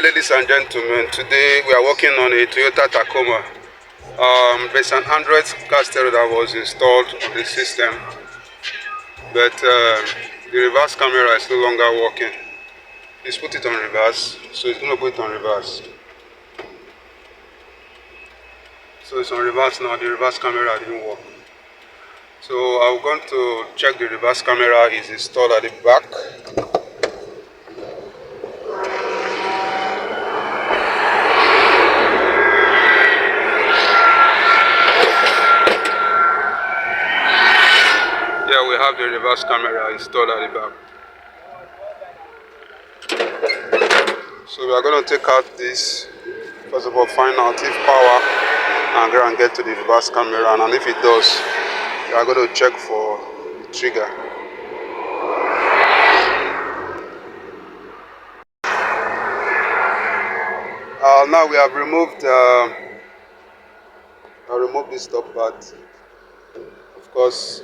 day, ladies and gentlemen. Today we are working on a Toyota Tacoma. There's an Android car stereo that was installed on the system, but the reverse camera is no longer working. Let's put it on reverse, so it's going to put it on reverse. So it's on reverse now. The reverse camera didn't work. So I'm going to check the reverse camera is installed at the back. Yeah, we have the reverse camera installed at the back. So we are going to take out this, first of all, find out if power and go and get to the reverse camera, and if it does, we are going to check for the trigger. Now we have removed this top part, of course,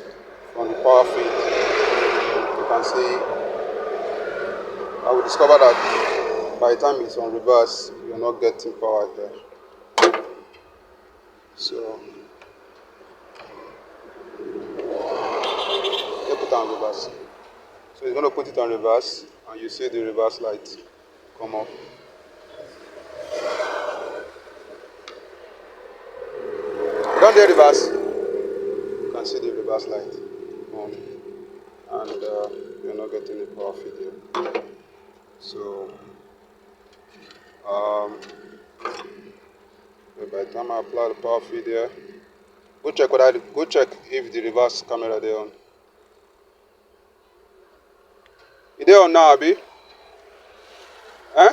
from the power feed. You can see, I will discover that by the time it's on reverse, you're not getting power there. So you put it on reverse. So it's going to put it on reverse, and you see the reverse light come up. Down there, reverse. You can see the reverse light on, and you're not getting the power feed here. So by the time I apply the power feed here, go check if the reverse camera there on. Is there on now, Abi? Eh?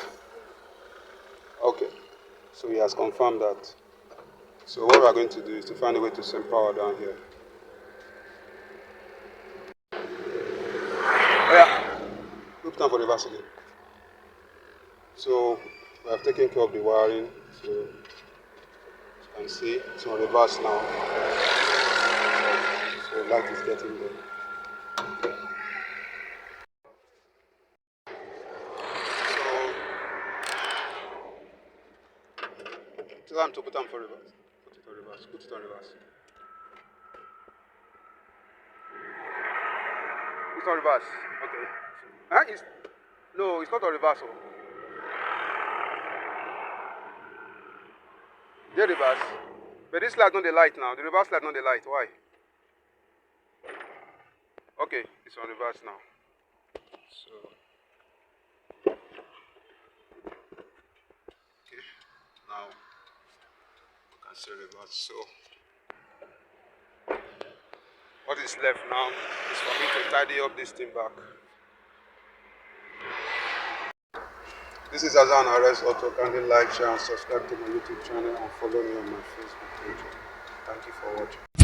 Okay. So he has confirmed that. So what we are going to do is to find a way to send power down here. Oh yeah. Look down for the reverse again. So we have taken care of the wiring. So as you can see, it's on reverse now. So light is getting there. So time to put them for reverse. Put it on reverse. Put it on reverse. It's on reverse. Okay. Huh? No, it's not on reverse. Oh. The reverse. But this light not the light now. The reverse light not the light. Why? Okay, it's on reverse now. So okay. Now we can see reverse. So what is left now is for me to tidy up this thing back. This is Azan RS Auto. Kindly like, share and subscribe to my YouTube channel and follow me on my Facebook page. Thank you for watching.